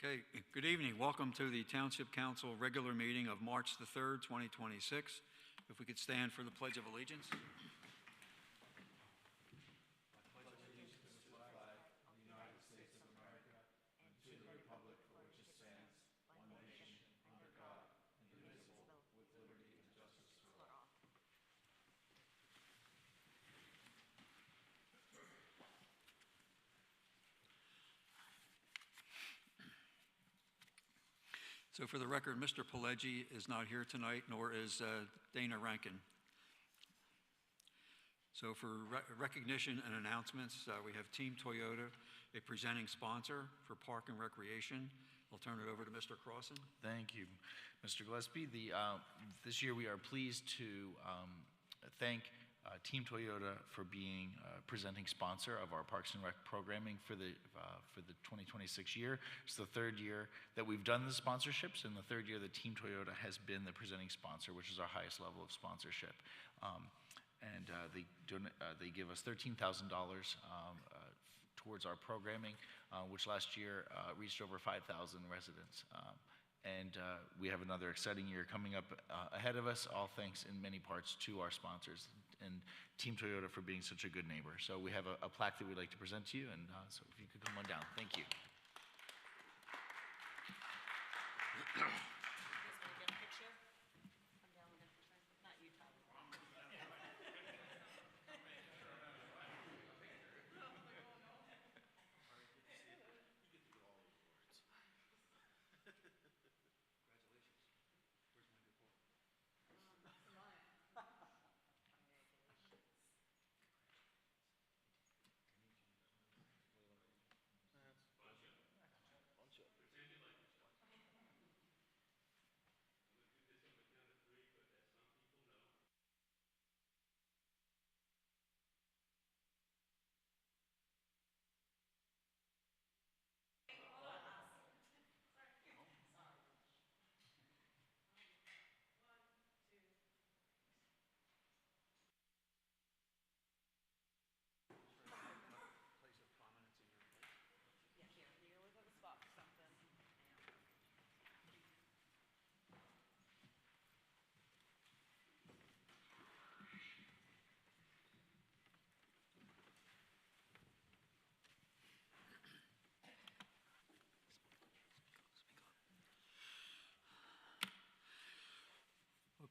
Okay, good evening. Welcome to the Township Council regular meeting of March the 3rd, 2026. If we could stand for the Pledge of Allegiance. So for the record, Mr. Pileggi is not here tonight, nor is Dana Rankin. So for recognition and announcements, we have Team Toyota, a presenting sponsor for Park and Recreation. I'll turn it over to Mr. Crossan. Thank you, Mr. Gillespie. This year we are pleased to thank Team Toyota for being presenting sponsor of our Parks and Rec programming for the 2026 year. It's the third year that we've done the sponsorships, and the third year that Team Toyota has been the presenting sponsor, which is our highest level of sponsorship. They give us $13,000 towards our programming, which last year reached over 5,000 residents. We have another exciting year coming up ahead of us, all thanks in many parts to our sponsors and Team Toyota for being such a good neighbor. So we have a plaque that we'd like to present to you, and so if you could come on down. Thank you.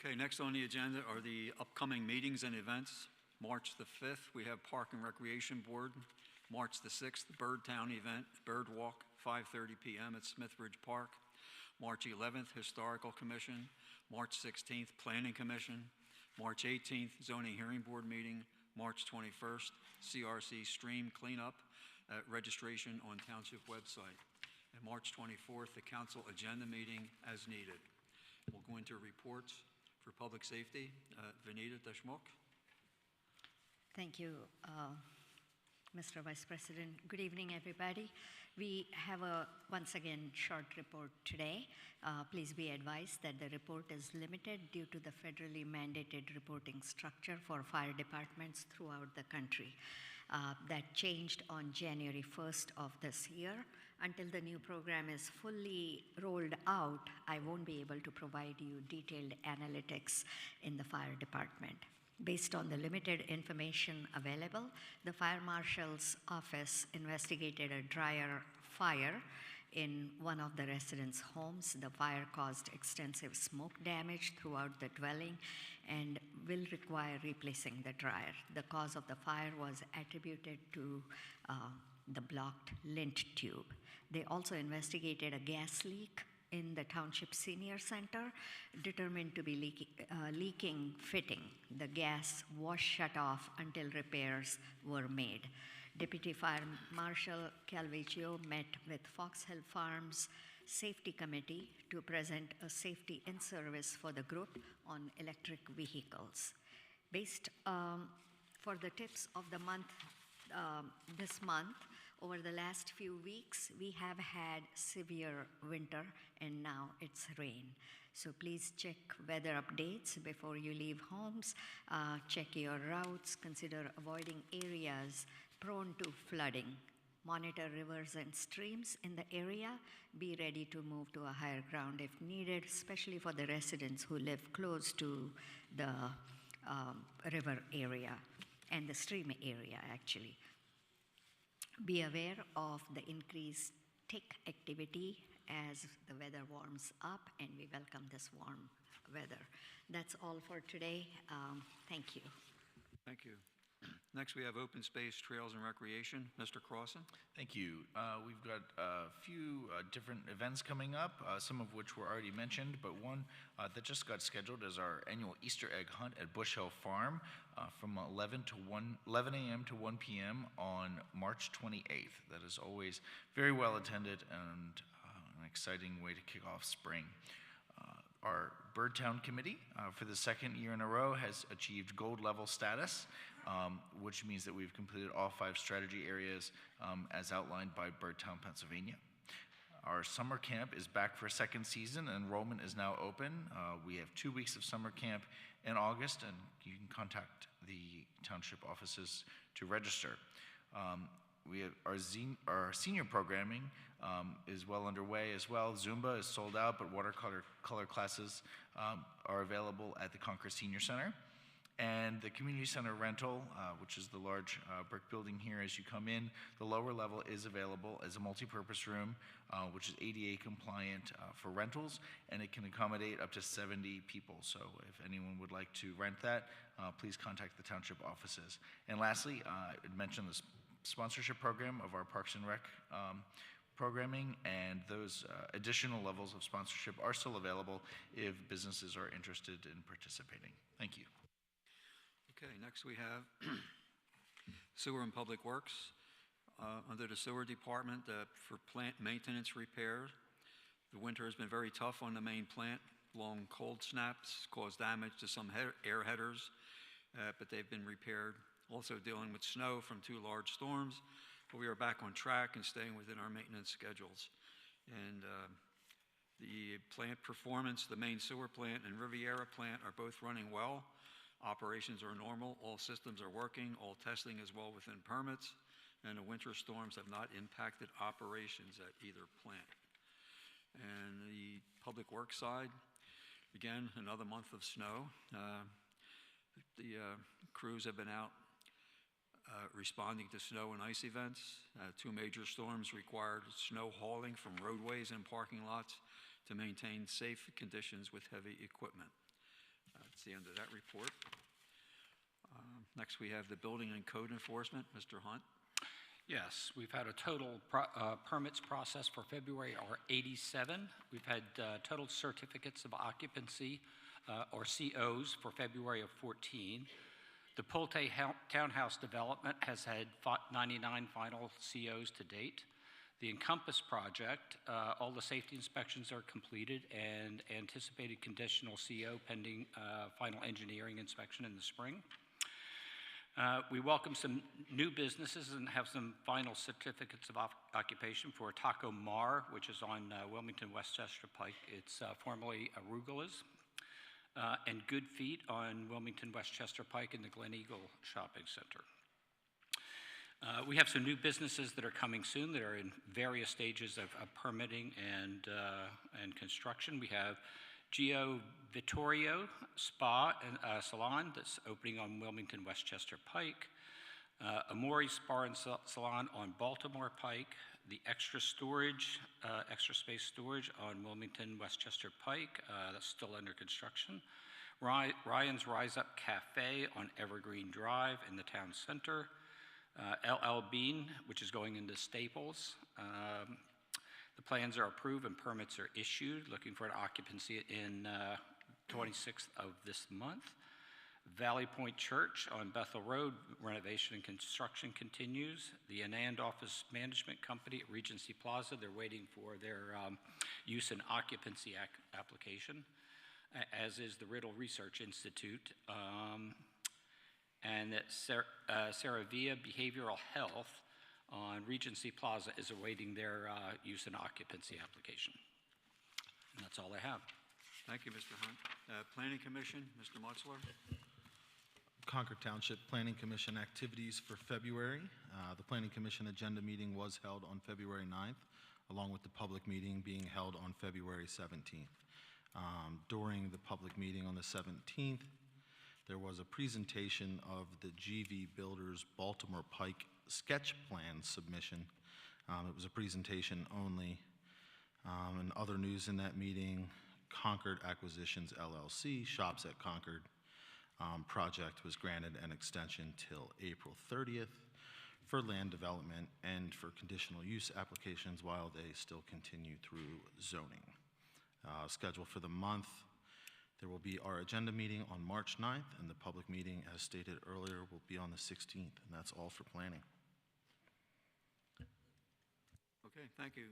Okay, next on the agenda are the upcoming meetings and events. March the 5th, we have Park and Recreation Board. March the 6th, the Bird Town event, Bird Walk, 5:30 p.m. at Smithbridge Park. March 11th, Historical Commission. March 16th, Planning Commission. March 18th, Zoning Hearing Board meeting. March 21st, CRC Stream Cleanup, registration on Township website. And March 24th, the Council Agenda meeting as needed. We'll go into reports. For Public Safety, Vanita Deshmukh. Thank you, Mr. Vice President. Good evening, everybody. We have a, once again, short report today. Please be advised that the report is limited due to the federally mandated reporting structure for fire departments throughout the country. That changed on January 1st of this year. Until the new program is fully rolled out, I won't be able to provide you detailed analytics in the fire department. Based on the limited information available, the fire marshal's office investigated a dryer fire in one of the residents' homes. The fire caused extensive smoke damage throughout the dwelling and will require replacing the dryer. The cause of the fire was attributed to the blocked lint tube. They also investigated a gas leak in the Township Senior Center, determined to be leaking fitting. The gas was shut off until repairs were made. Deputy Fire Marshal Calvicchio met with Fox Hill Farms Safety Committee to present a safety in-service for the group on electric vehicles. Based for the tips of the month, this month, over the last few weeks, we have had severe winter and now it's rain. So please check weather updates before you leave homes. Check your routes, consider avoiding areas prone to flooding. monitor rivers and streams in the area, be ready to move to a higher ground if needed, especially for the residents who live close to the river area and the stream area, actually. Be aware of the increased tick activity as the weather warms up, and we welcome this warm weather. That's all for today. Thank you. Thank you. Next, we have Open Space, Trails, and Recreation. Mr. Crossan? Thank you. We've got a few different events coming up, some of which were already mentioned, but one that just got scheduled is our annual Easter egg hunt at Bush Hill Farm from 11 a.m. to 1 p.m. on March 28th. That is always very well attended and an exciting way to kick off spring. Our Birdtown Committee, for the second year in a row, has achieved gold level status, which means that we've completed all 5 strategy areas as outlined by Birdtown, Pennsylvania. Our summer camp is back for a second season. Enrollment is now open. We have 2 weeks of summer camp in August, and you can contact the township offices to register. We have our senior programming is well underway as well. Zumba is sold out, but watercolor classes are available at the Concord Senior Center. And the community center rental, which is the large brick building here as you come in, the lower level is available as a multi-purpose room, which is ADA compliant for rentals, and it can accommodate up to 70 people. So if anyone would like to rent that, please contact the township offices. And lastly, I mentioned the sponsorship program of our Parks and Rec programming, and those additional levels of sponsorship are still available if businesses are interested in participating. Thank you. Okay, next we have Sewer and Public Works. Under the Sewer Department, for plant maintenance repairs, the winter has been very tough on the main plant. Long cold snaps caused damage to some air headers, but they've been repaired. Also dealing with snow from 2 large storms, but we are back on track and staying within our maintenance schedules. And the plant performance, the main sewer plant and Riviera plant are both running well. Operations are normal, all systems are working, all testing is well within permits, and the winter storms have not impacted operations at either plant. And the public works side, again, another month of snow. The crews have been out responding to snow and ice events. 2 major storms required snow hauling from roadways and parking lots to maintain safe conditions with heavy equipment. That's the end of that report. Next we have the Building and Code Enforcement. Mr. Hunt. Yes, we've had a total permits process for February are 87. We've had total certificates of occupancy, or COs, for February of 14. The Pulte Townhouse development has had 99 final COs to date. The Encompass project, all the safety inspections are completed and anticipated conditional CO pending final engineering inspection in the spring. We welcome some new businesses and have some final certificates of occupation for Taco Mar, which is on Wilmington Westchester Pike. It's formerly Arugula's. And Good Feet on Wilmington Westchester Pike in the Glen Eagle Shopping Center. We have some new businesses that are coming soon that are in various stages of permitting and construction. We have Gio Vittorio Spa and Salon that's opening on Wilmington Westchester Pike. Amori Spa and Salon on Baltimore Pike. The Extra Space Storage on Wilmington Westchester Pike, that's still under construction. Ryan's Rise Up Cafe on Evergreen Drive in the town center. LL Bean, which is going into Staples. The plans are approved and permits are issued, looking for an occupancy in 26th of this month. Valley Point Church on Bethel Road, renovation and construction continues. The Anand Office Management Company at Regency Plaza, they're waiting for their use and occupancy application, as is the Riddle Research Institute. And that Saravia Behavioral Health on Regency Plaza is awaiting their use and occupancy application. And that's all I have. Thank you, Mr. Hunt. Planning Commission, Mr. Mutzler. Concord Township Planning Commission activities for February. The Planning Commission agenda meeting was held on February 9th, along with the public meeting being held on February 17th. During the public meeting on the 17th, there was a presentation of the GV Builders Baltimore Pike sketch plan submission. It was a presentation only. And other news in that meeting, Concord Acquisitions LLC, Shops at Concord, project was granted an extension till April 30th for land development and for conditional use applications while they still continue through zoning. Scheduled for the month, there will be our agenda meeting on March 9th, and the public meeting, as stated earlier, will be on the 16th, and that's all for planning. Okay, thank you.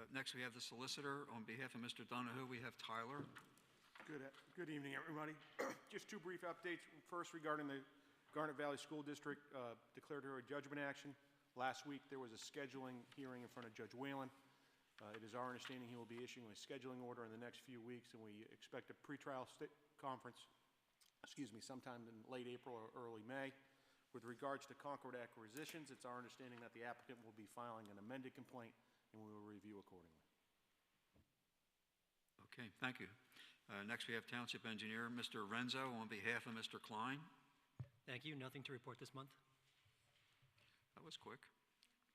Next, we have the solicitor. On behalf of Mr. Donahue, we have Tyler. Good evening, everybody. Just two brief updates. First, regarding the Garnet Valley School District declaratory judgment action. Last week, there was a scheduling hearing in front of Judge Whalen. It is our understanding he will be issuing a scheduling order in the next few weeks, and we expect a pretrial conference, sometime in late April or early May. With regards to Concord Acquisitions, it's our understanding that the applicant will be filing an amended complaint, and we will review accordingly. Okay, thank you. Next, we have Township Engineer, Mr. Renzo, on behalf of Mr. Klein. Thank you. Nothing to report this month. That was quick.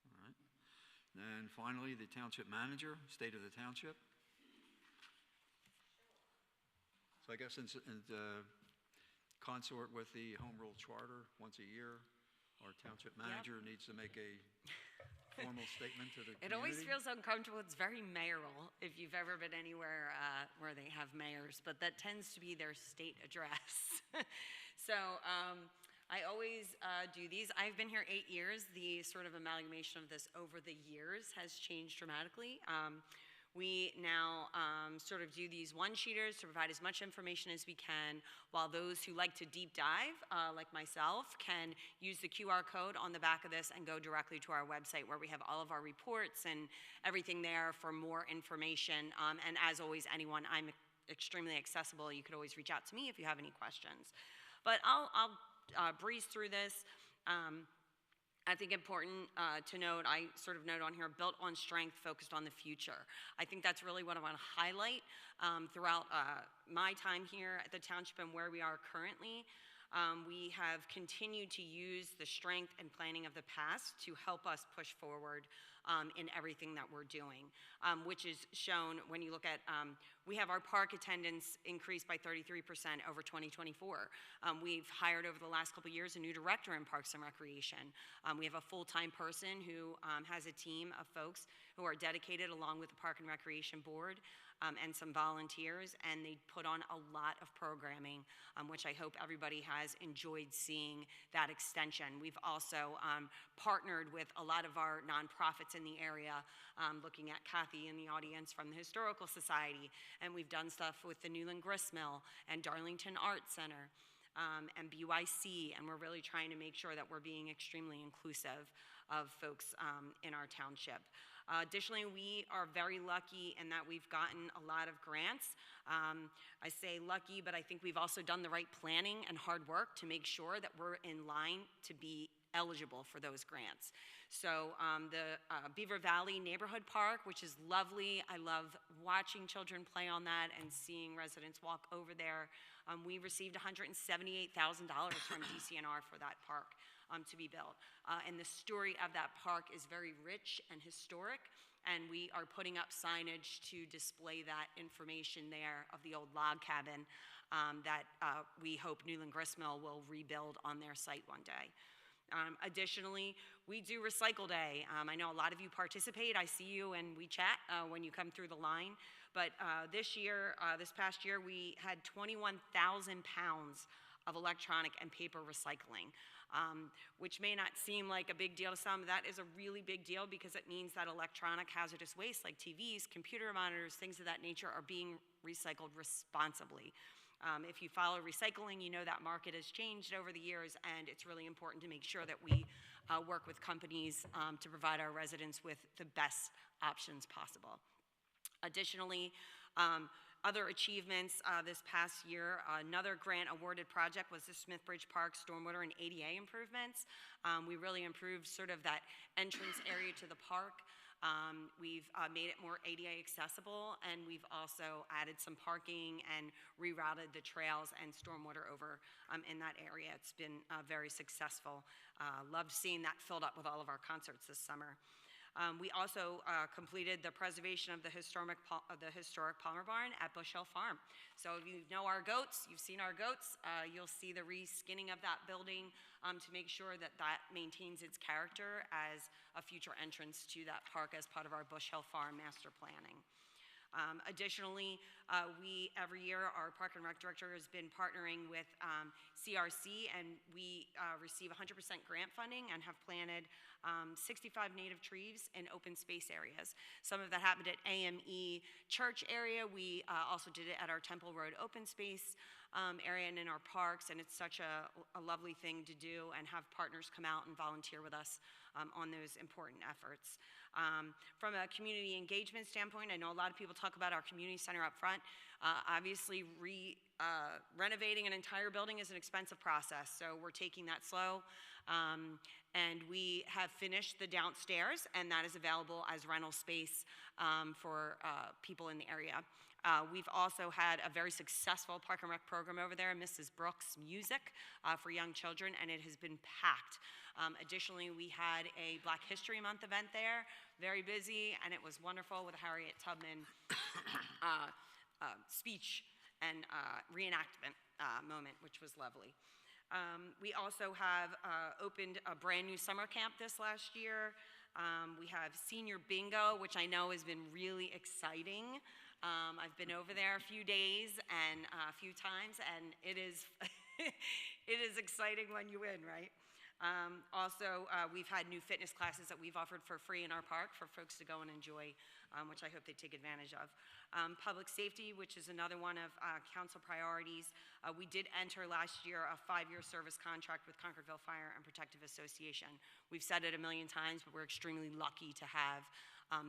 All right. And finally, the Township Manager, State of the Township. So I guess in consort with the Home Rule Charter, once a year, our Township Manager needs to make a formal statement to the community. It always feels uncomfortable. It's very mayoral if you've ever been anywhere where they have mayors, but that tends to be their state address. So I always do these. I've been here 8 years. The sort of amalgamation of this over the years has changed dramatically. We now sort of do these one-sheeters to provide as much information as we can, while those who like to deep dive, like myself, can use the QR code on the back of this and go directly to our website where we have all of our reports and everything there for more information. And as always, anyone, I'm extremely accessible. You could always reach out to me if you have any questions. But I'll breeze through this. I think important to note, I sort of note on here, built on strength, focused on the future. I think that's really what I want to highlight throughout my time here at the township and where we are currently. We have continued to use the strength and planning of the past to help us push forward in everything that we're doing, which is shown when you look at, we have our park attendance increased by 33% over 2024. We've hired over the last couple of years a new director in Parks and Recreation. We have a full-time person who has a team of folks who are dedicated along with the Park and Recreation Board and some volunteers, and they put on a lot of programming, which I hope everybody has enjoyed seeing that extension. We've also partnered with a lot of our nonprofits in the area, looking at Kathy in the audience from the Historical Society, and we've done stuff with the Newland Gristmill and Darlington Arts Center and BYC, and we're really trying to make sure that we're being extremely inclusive of folks in our township. Additionally, we are very lucky in that we've gotten a lot of grants. I say lucky, but I think we've also done the right planning and hard work to make sure that we're in line to be eligible for those grants. So the Beaver Valley Neighborhood Park, which is lovely. I love watching children play on that and seeing residents walk over there. We received $178,000 from DCNR for that park to be built. And the story of that park is very rich and historic, and we are putting up signage to display that information there of the old log cabin that we hope Newland Gristmill will rebuild on their site one day. Additionally, we do Recycle Day. I know a lot of you participate. I see you and we chat when you come through the line. But this past year, we had 21,000 pounds of electronic and paper recycling, which may not seem like a big deal to some. That is a really big deal because it means that electronic hazardous waste like TVs, computer monitors, things of that nature are being recycled responsibly. If you follow recycling, you know that market has changed over the years, and it's really important to make sure that we work with companies to provide our residents with the best options possible. Additionally, Other achievements this past year, another grant awarded project was the Smithbridge Park Stormwater and ADA improvements. We really improved sort of that entrance area to the park. We've made it more ADA accessible, and we've also added some parking and rerouted the trails and stormwater over in that area. It's been very successful. Loved seeing that filled up with all of our concerts this summer. We also completed the preservation of the historic Palmer Barn at Bush Hill Farm. So if you know our goats, you've seen our goats, you'll see the re-skinning of that building to make sure that that maintains its character as a future entrance to that park as part of our Bush Hill Farm master planning. Additionally, every year, our Park and Rec Director has been partnering with CRC, and we receive 100% grant funding and have planted 65 native trees in open space areas. Some of that happened at AME Church area. We also did it at our Temple Road open space area and in our parks, and it's such a lovely thing to do and have partners come out and volunteer with us on those important efforts. From a community engagement standpoint, I know a lot of people talk about our community center up front. Obviously, renovating an entire building is an expensive process, so we're taking that slow. And we have finished the downstairs, and that is available as rental space for people in the area. We've also had a very successful Park and Rec program over there, Mrs. Brooks Music for young children, and it has been packed. Additionally, we had a Black History Month event there, very busy, and it was wonderful with a Harriet Tubman speech and reenactment moment, which was lovely. We also have opened a brand new summer camp this last year. We have senior bingo, which I know has been really exciting. I've been over there a few days and a few times, and it is, it is exciting when you win, right? Also, we've had new fitness classes that we've offered for free in our park for folks to go and enjoy, which I hope they take advantage of. Public safety, which is another one of council priorities. We did enter last year a 5-year service contract with Concordville Fire and Protective Association. We've said it a million times, but we're extremely lucky to have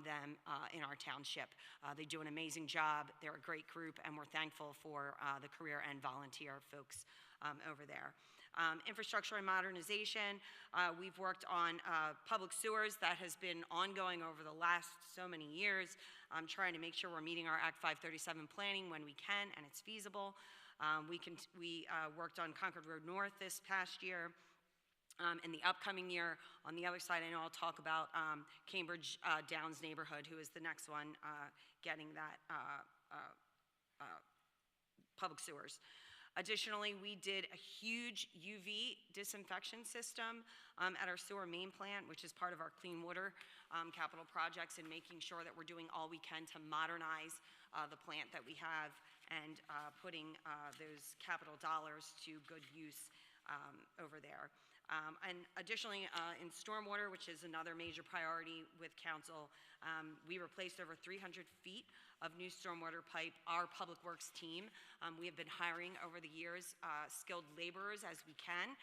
them in our township. They do an amazing job. They're a great group, and we're thankful for the career and volunteer folks over there. Infrastructure and modernization, we've worked on public sewers. That has been ongoing over the last so many years, trying to make sure we're meeting our Act 537 planning when we can and it's feasible. We worked on Concord Road North this past year. In the upcoming year, on the other side, I know I'll talk about Cambridge Downs neighborhood, who is the next one getting that public sewers. Additionally, we did a huge UV disinfection system at our sewer main plant, which is part of our clean water capital projects, and making sure that we're doing all we can to modernize the plant that we have and putting those capital dollars to good use over there. And additionally, in stormwater, which is another major priority with council, we replaced over 300 feet of new stormwater pipe. Our public works team, we have been hiring over the years skilled laborers as we can,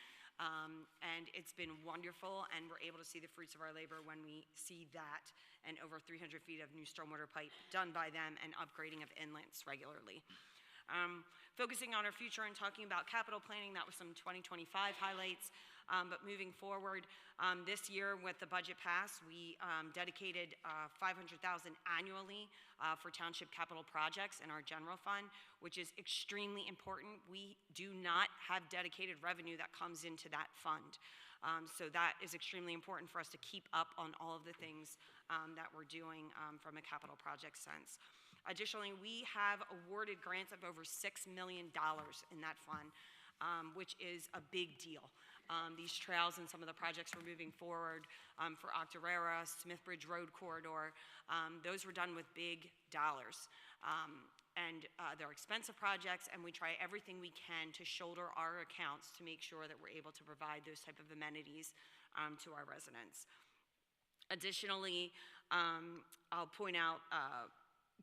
and it's been wonderful, and we're able to see the fruits of our labor when we see that, and over 300 feet of new stormwater pipe done by them and upgrading of inlets regularly. Focusing on our future and talking about capital planning, that was some 2025 highlights. But moving forward, this year with the budget pass, we dedicated $500,000 annually for township capital projects in our general fund, which is extremely important. We do not have dedicated revenue that comes into that fund. So that is extremely important for us to keep up on all of the things that we're doing from a capital project sense. Additionally, we have awarded grants of over $6 million in that fund, which is a big deal. These trails and some of the projects we're moving forward for Octorara, Smithbridge Road Corridor, those were done with big dollars. And they're expensive projects, and we try everything we can to shoulder our accounts to make sure that we're able to provide those type of amenities to our residents. Additionally, I'll point out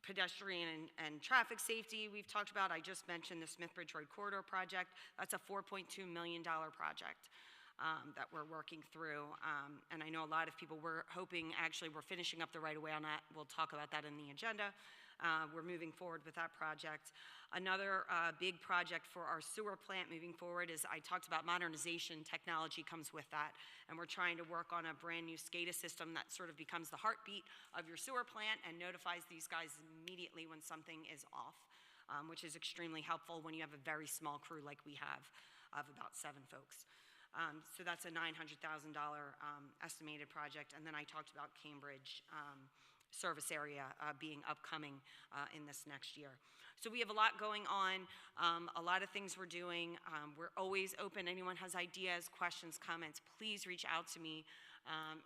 pedestrian and traffic safety we've talked about. I just mentioned the Smithbridge Road Corridor project. That's a $4.2 million project that we're working through. And I know a lot of people were hoping, actually, we're finishing up the right-of-way on that. We'll talk about that in the agenda. We're moving forward with that project. Another big project for our sewer plant moving forward is, I talked about modernization. Technology comes with that, and we're trying to work on a brand new SCADA system that sort of becomes the heartbeat of your sewer plant and notifies these guys immediately when something is off, which is extremely helpful when you have a very small crew like we have of about 7 folks. So that's a $900,000 estimated project. And then I talked about Cambridge service area being upcoming in this next year. So we have a lot going on, a lot of things we're doing. We're always open. Anyone has ideas, questions, comments, please reach out to me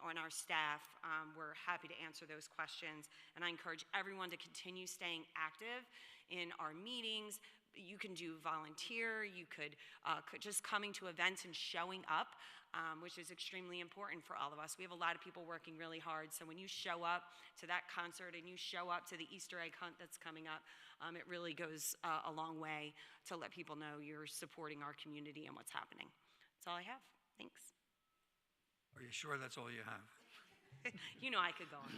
on our staff. We're happy to answer those questions. And I encourage everyone to continue staying active in our meetings. You can do volunteer, you could just coming to events and showing up, which is extremely important for all of us. We have a lot of people working really hard, so when you show up to that concert and you show up to the Easter egg hunt that's coming up, it really goes a long way to let people know you're supporting our community and what's happening. That's all I have. Thanks. Are you sure that's all you have? You know I could go on.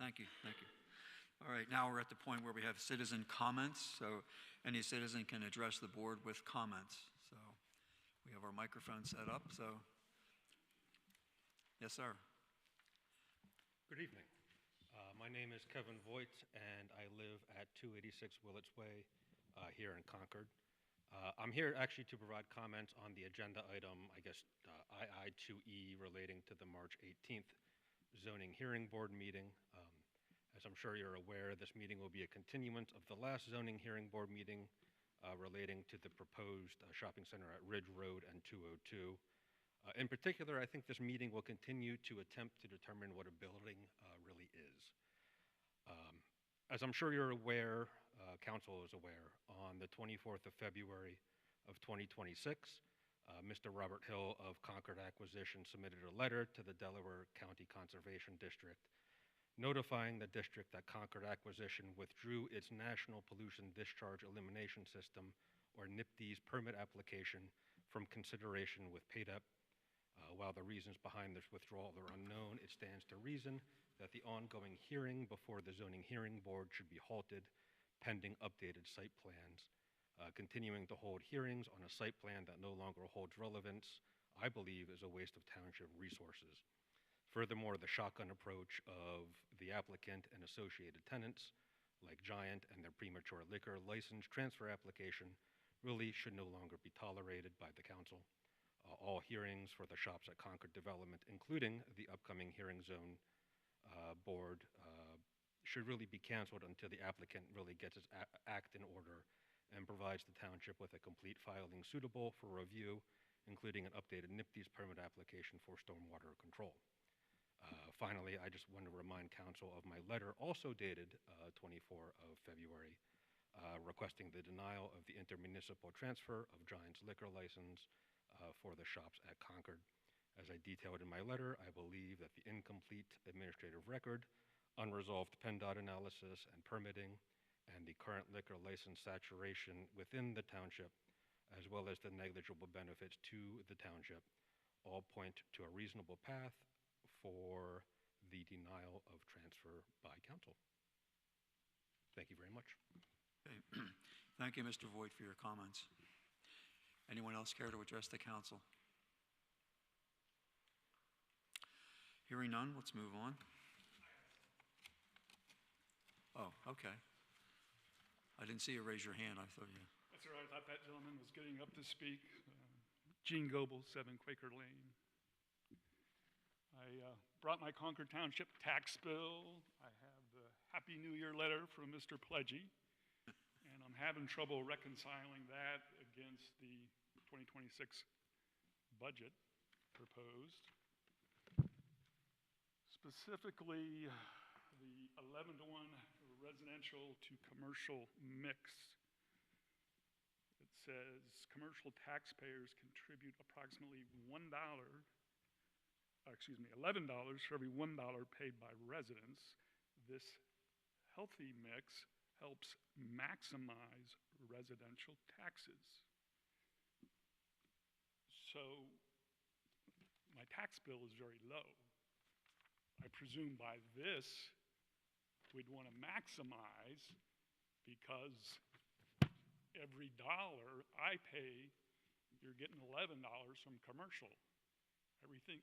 Thank you, thank you. All right, now we're at the point where we have citizen comments. So any citizen can address the board with comments. So we have our microphone set up, so. Yes, sir. Good evening. My name is Kevin Voigt, and I live at 286 Willets Way here in Concord. I'm here actually to provide comments on the agenda item, I guess, II2E relating to the March 18th Zoning Hearing Board meeting. As I'm sure you're aware, this meeting will be a continuance of the last Zoning Hearing Board meeting relating to the proposed shopping center at Ridge Road and 202. In particular, I think this meeting will continue to attempt to determine what a building really is. As I'm sure you're aware, Council is aware, on the 24th of February of 2026, Mr. Robert Hill of Concord Acquisition submitted a letter to the Delaware County Conservation District notifying the district that Concord Acquisition withdrew its National Pollution Discharge Elimination System, or NIPD's permit application from consideration with PADEP. While the reasons behind this withdrawal are unknown, it stands to reason that the ongoing hearing before the Zoning Hearing Board should be halted pending updated site plans. Continuing to hold hearings on a site plan that no longer holds relevance, I believe, is a waste of township resources. Furthermore, the shotgun approach of the applicant and associated tenants, like Giant and their premature liquor license transfer application, really should no longer be tolerated by the council. All hearings for the shops at Concord Development, including the upcoming hearing zone board, should really be canceled until the applicant really gets its act in order and provides the township with a complete filing suitable for review, including an updated NIPD's permit application for stormwater control. Finally, I just want to remind council of my letter, also dated 24 of February, requesting the denial of the intermunicipal transfer of Giant's liquor license for the shops at Concord. As I detailed in my letter, I believe that the incomplete administrative record, unresolved PennDOT analysis and permitting, and the current liquor license saturation within the township, as well as the negligible benefits to the township, all point to a reasonable path for the denial of transfer by council. Thank you very much. Okay. Thank you, Mr. Voigt, for your comments. Anyone else care to address the council? Hearing none, let's move on. Oh, okay. I didn't see you raise your hand. I thought you... That's all right. I thought that gentleman was getting up to speak. Gene Goebel, 7 Quaker Lane. I brought my Concord Township tax bill. I have the Happy New Year letter from Mr. Pledgey, and I'm having trouble reconciling that against the 2026 budget proposed. Specifically, the 11-to-1 residential to commercial mix. It says commercial taxpayers contribute approximately $11 for every $1 paid by residents. This healthy mix helps maximize residential taxes. So my tax bill is very low. I presume by this we'd want to maximize, because every dollar I pay, you're getting $11 from commercial.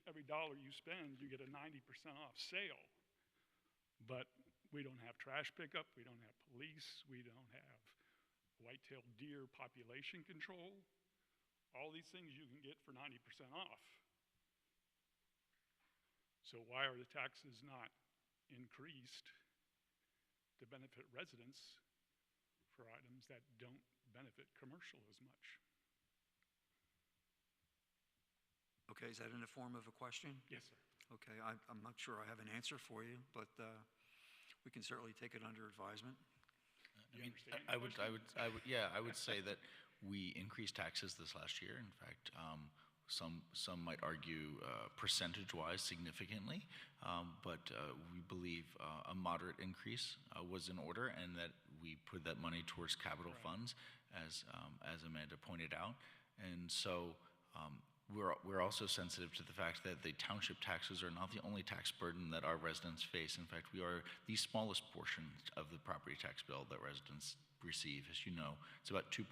Every dollar you spend, you get a 90% off sale. But we don't have trash pickup, we don't have police, we don't have white-tailed deer population control. All these things you can get for 90% off. So why are the taxes not increased to benefit residents for items that don't benefit commercial as much? Okay, is that in the form of a question? Yes, sir. Okay, I'm not sure I have an answer for you, but we can certainly take it under advisement. Do you understand the I would, question? yeah, I would say that we increased taxes this last year. In fact, some might argue percentage-wise significantly, but we believe a moderate increase was in order, and that we put that money towards capital funds, as Amanda pointed out. And so we're also sensitive to the fact that the township taxes are not the only tax burden that our residents face. In fact, we are the smallest portion of the property tax bill that residents receive. As you know, it's about 2%.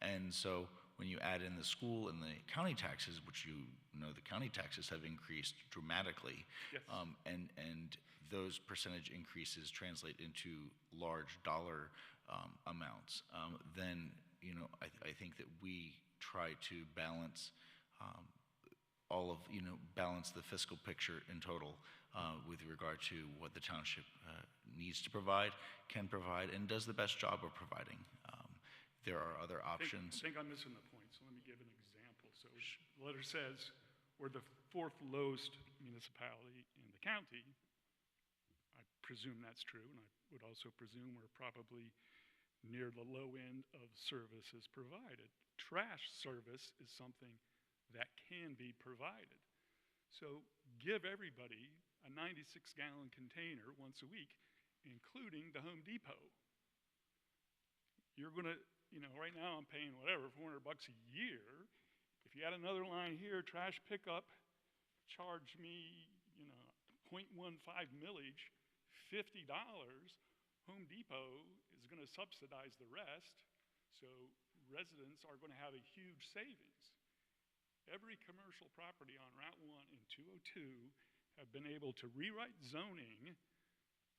And so when you add in the school and the county taxes, which you know the county taxes have increased dramatically, Yes. And those percentage increases translate into large dollar amounts, then I think that we try to balance balance the fiscal picture in total with regard to what the township needs to provide, can provide, and does the best job of providing. There are other options. I think I'm missing the point, so let me give an example. So the letter says we're the 4th lowest municipality in the county. I presume that's true, and I would also presume we're probably near the low end of services provided. Trash service is something that can be provided. So give everybody a 96-gallon container once a week, including the Home Depot. You're going to, right now I'm paying whatever, $400 a year. If you add another line here, trash pickup, charge me, 0.15 millage, $50. Home Depot is going to subsidize the rest, so residents are going to have a huge savings. Every commercial property on Route 1 and 202 have been able to rewrite zoning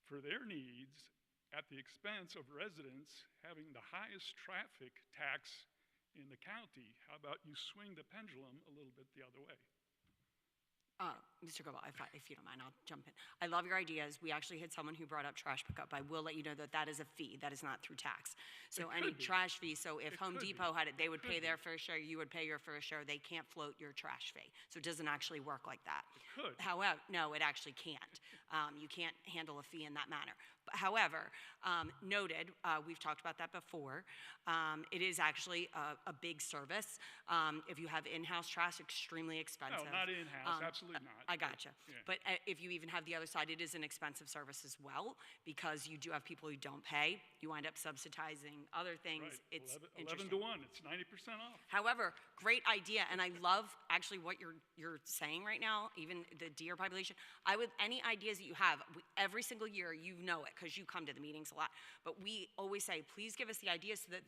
for their needs at the expense of residents having the highest traffic tax in the county. How about you swing the pendulum a little bit the other way? Mr. Goebel, if you don't mind, I'll jump in. I love your ideas. We actually had someone who brought up trash pickup. I will let you know that that is a fee. That is not through tax. So any trash fee, so if Home Depot had it, they would pay their fair share, you would pay your fair share. They can't float your trash fee. So it doesn't actually work like that. It could. However, no, it actually can't. You can't handle a fee in that manner. But however, noted, we've talked about that before. It is actually a big service. If you have in-house trash, extremely expensive. No, not in-house, absolutely not. I gotcha. Yeah. But if you even have the other side, it is an expensive service as well, because you do have people who don't pay. You wind up subsidizing other things. Right. It's 11 interesting. to 1, it's 90% off. However, great idea, and I love actually what you're saying right now, even the deer population. Any ideas that you have, every single year, you know it, because you come to the meetings a lot, but we always say, please give us the ideas so that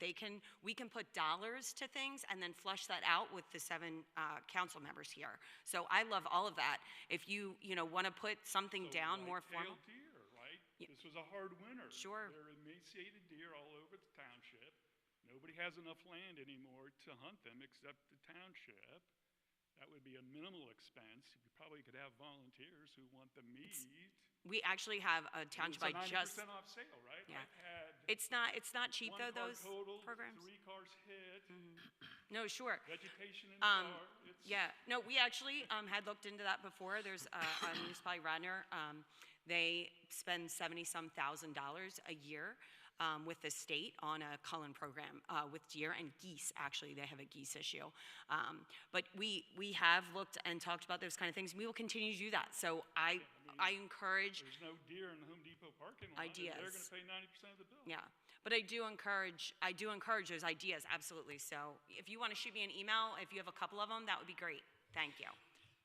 we can put dollars to things and then flush that out with the 7 council members here. So I love all of that. If you want to put something down more formal. White-tailed deer, right? Yeah. This was a hard winter. Sure. There are emaciated deer all over the township. Nobody has enough land anymore to hunt them except the township. That would be a minimal expense. You probably could have volunteers who want the meat. We actually have a township I just. It's a 90% off sale, right? Yeah. I've had It's not cheap though, one car those totaled, programs. 3 cars hit, No, sure. vegetation in the car. Yeah, no, we actually had looked into that before. There's a municipality, Radnor. They spend $70-some thousand a year with the state on a culling program with deer and geese. Actually, they have a geese issue. But we have looked and talked about those kind of things. We will continue to do that. So I encourage There's no deer in the Home Depot parking lot. ideas. And they're going to pay 90% of the bill. Yeah, but I do encourage those ideas, absolutely. So if you want to shoot me an email, if you have a couple of them, that would be great. Thank you.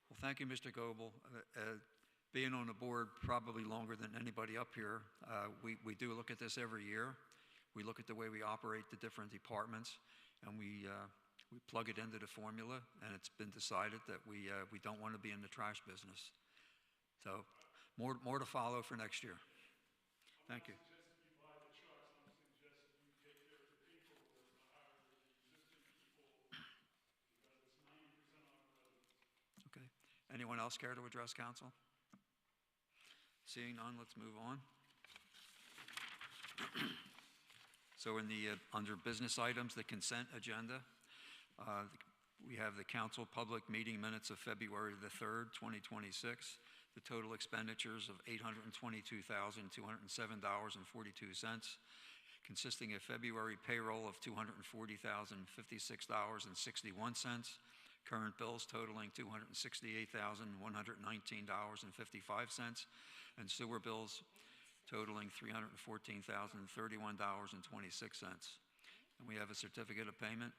Well, thank you, Mr. Goebel. Being on the board probably longer than anybody up here, we do look at this every year. We look at the way we operate the different departments, and we plug it into the formula, and it's been decided that we don't want to be in the trash business. So more to follow for next year. Thank you. Okay. Anyone else care to address council? Seeing none, let's move on. So in the, under business items, the consent agenda, we have the council public meeting minutes of February the 3rd, 2026. The total expenditures of $822,207.42, consisting of February payroll of $240,056.61, current bills totaling $268,119.55, and sewer bills totaling $314,031.26. And we have a certificate of payment,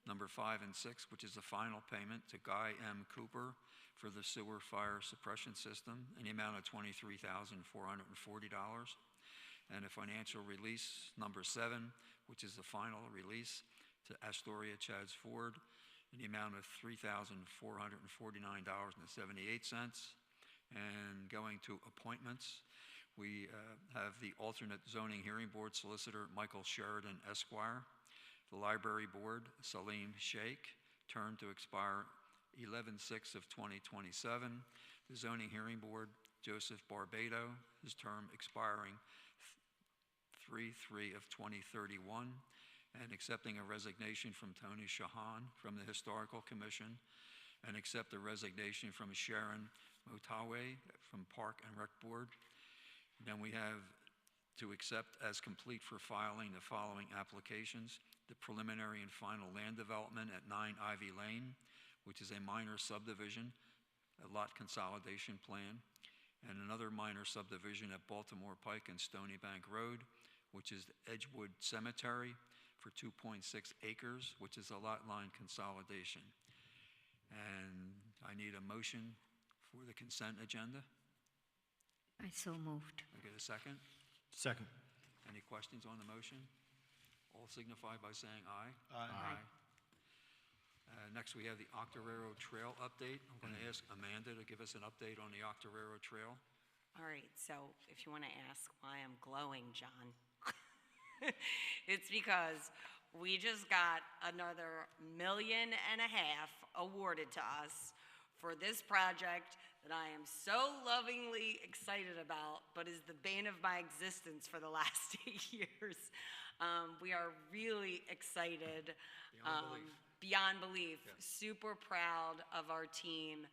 number 5 and 6, which is the final payment to Guy M. Cooper for the sewer fire suppression system in the amount of $23,440. And a financial release, number 7, which is the final release to Astoria Chads Ford in the amount of $3,449.78. And going to appointments, we have the alternate zoning hearing board solicitor, Michael Sheridan Esquire. The library board, Salim Sheikh, term to expire 11/6 of 2027. The zoning hearing board, Joseph Barbado, his term expiring 3/3 of 2031. And accepting a resignation from Tony Shahan from the Historical Commission, and accept a resignation from Sharon Motawe from Park and Rec Board. Then we have to accept as complete for filing the following applications: the preliminary and final land development at 9 Ivy Lane, which is a minor subdivision, a lot consolidation plan, and another minor subdivision at Baltimore Pike and Stony Bank Road, which is Edgewood Cemetery for 2.6 acres, which is a lot line consolidation. And I need a motion for the consent agenda. I so moved. I get a second? Second. Any questions on the motion? All signify by saying aye. Aye. Next, we have the Octoraro Trail update. I'm going to ask Amanda to give us an update on the Octoraro Trail. All right, so if you want to ask why I'm glowing, John, it's because we just got another $1.5 million awarded to us for this project that I am so lovingly excited about, but is the bane of my existence for the last 8 years. We are really excited. Beyond belief. Yeah. Super proud of our team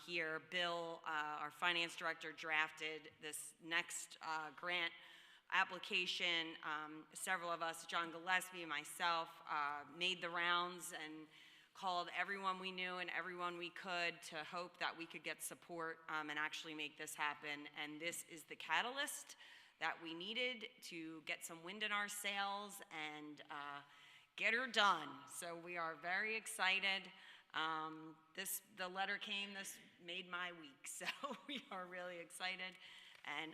here. Bill, our finance director, drafted this next grant application. Several of us, John Gillespie, myself, made the rounds and called everyone we knew and everyone we could to hope that we could get support and actually make this happen. And this is the catalyst that we needed to get some wind in our sails and get her done. So we are very excited. The letter came, this made my week, so we are really excited. And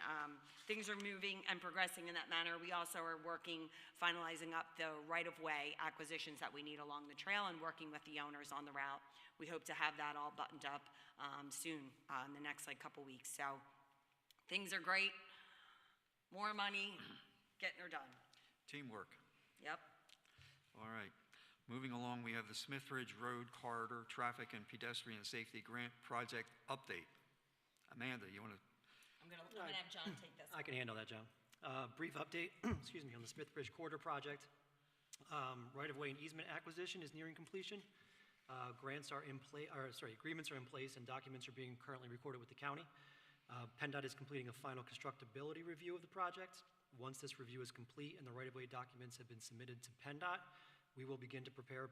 things are moving and progressing in that manner. We also are working, finalizing up the right-of-way acquisitions that we need along the trail and working with the owners on the route. We hope to have that all buttoned up soon, in the next couple weeks. So things are great. More money, getting her done. Teamwork. Yep. All right. Moving along, we have the Smith Ridge Road Corridor Traffic and Pedestrian Safety Grant Project Update. Amanda, you want to? I'm gonna have John take this. I can handle that, John. Brief update, excuse me, on the Smith Bridge Corridor project. Right-of-way and easement acquisition is nearing completion. Agreements are in place and documents are being currently recorded with the county. PennDOT is completing a final constructability review of the project. Once this review is complete and the right-of-way documents have been submitted to PennDOT, Pennoni will begin to prepare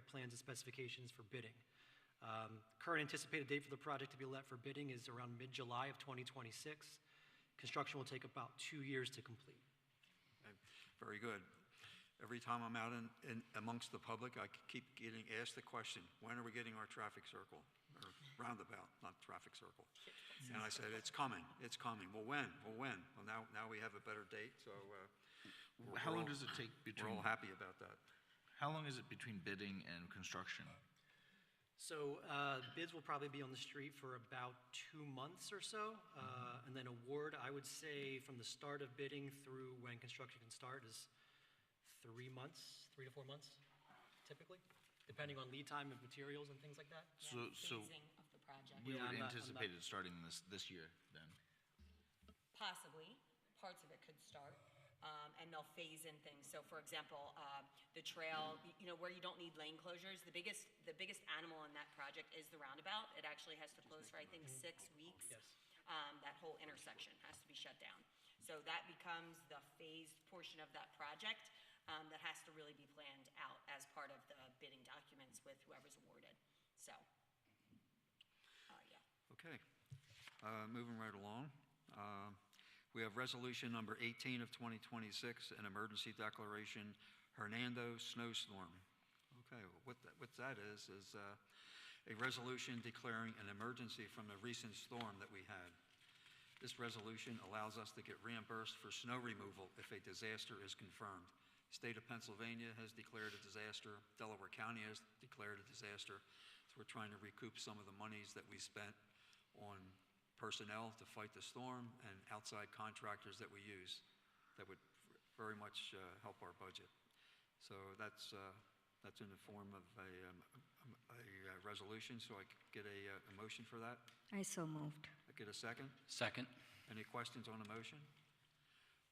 plans and specifications for bidding. Current anticipated date for the project to be let for bidding is around mid-July of 2026. Construction will take about 2 years to complete. Okay. Very good. Every time I'm out in amongst the public, I keep getting asked the question, when are we getting our traffic circle? or roundabout, not traffic circle. And I said, it's coming, it's coming. Well, when? Well, when? Well, now we have a better date, so How long does it take we're between, all happy about that. how long is it between bidding and construction? So bids will probably be on the street for about 2 months or so. And then award, I would say from the start of bidding through when construction can start is 3 months, 3 to 4 months, typically, depending on lead time of materials and things like that. So Phasing of the project. we Yeah, would I'm not- anticipate it starting this year then? Possibly, parts of it could start, and they'll phase in things. So for example, the trail, you know, where you don't need lane closures, the biggest animal in that project is the roundabout. It actually has to close for, I think, 6 weeks. Yes. That whole intersection has to be shut down. So that becomes the phased portion of that project that has to really be planned out as part of the bidding documents with whoever's awarded. So, yeah. Okay, moving right along. We have resolution number 18 of 2026, an emergency declaration, Hernando snowstorm. Okay, what that is a resolution declaring an emergency from the recent storm that we had. This resolution allows us to get reimbursed for snow removal if a disaster is confirmed. State of Pennsylvania has declared a disaster. Delaware County has declared a disaster. So we're trying to recoup some of the monies that we spent on personnel to fight the storm and outside contractors that we use that would very much help our budget. So that's in the form of a resolution, so I could get a motion for that. I so moved. I get a second? Second. Any questions on the motion?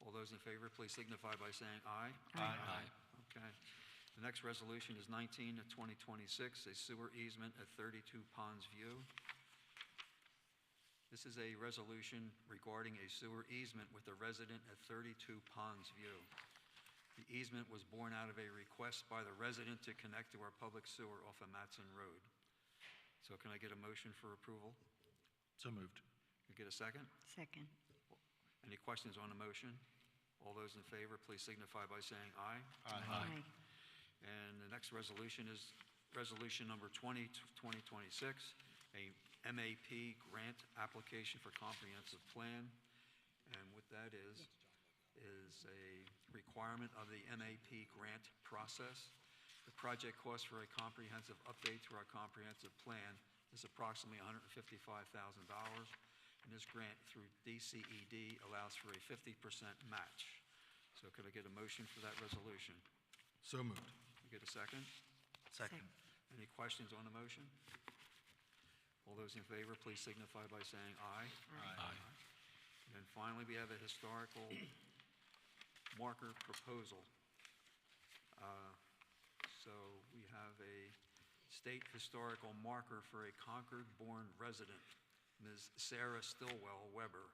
All those in favor, please signify by saying aye. Aye. Okay. The next resolution is 19 of 2026, a sewer easement at 32 Ponds View. This is a resolution regarding a sewer easement with a resident at 32 Ponds View. The easement was born out of a request by the resident to connect to our public sewer off of Matson Road. So can I get a motion for approval? So moved. Can I get a second? Second. Any questions on the motion? All those in favor, please signify by saying aye. Aye. And the next resolution is resolution number 20, 2026, a MAP grant application for comprehensive plan. And what that is a requirement of the MAP grant process. The project cost for a comprehensive update to our comprehensive plan is approximately $155,000. And this grant through DCED allows for a 50% match. So could I get a motion for that resolution? So moved. Get a second? Second. Any questions on the motion? All those in favor, please signify by saying aye. Aye. And then finally, we have a historical marker proposal. So we have a state historical marker for a Concord-born resident, Ms. Sarah Stillwell Weber.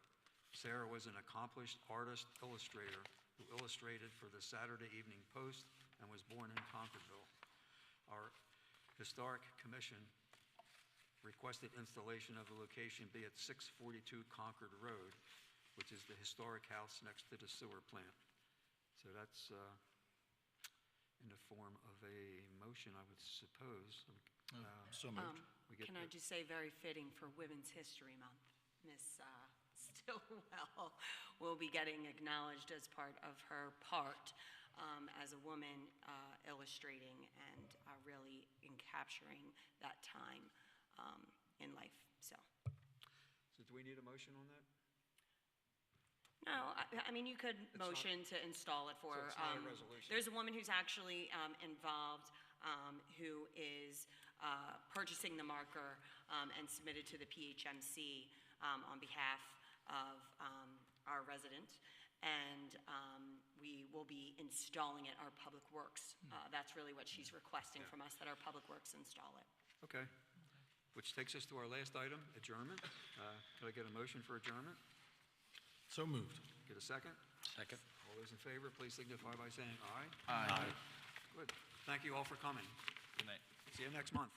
Sarah was an accomplished artist illustrator who illustrated for the Saturday Evening Post and was born in Concordville. Our Historic Commission requested installation of the location be at 642 Concord Road, which is the historic house next to the sewer plant. So that's in the form of a motion, I would suppose. So moved. We get Can I the- just say, very fitting for Women's History Month. Miss Stillwell will be getting acknowledged as part of her part as a woman illustrating and really in capturing that time in life, so. So do we need a motion on that? No, I mean, you could not- motion to install it for. So it's not a resolution. There's a woman who's actually involved, who is purchasing the marker and submitted to the PHMC on behalf of our resident. And we will be installing it, our Public Works. That's really what she's requesting from us, that our Public Works install it. Okay. Which takes us to our last item, adjournment. Could I get a motion for adjournment? So moved. Get a second? Second. All those in favor, please signify by saying aye. Aye. Good. Thank you all for coming. Good night. See you next month.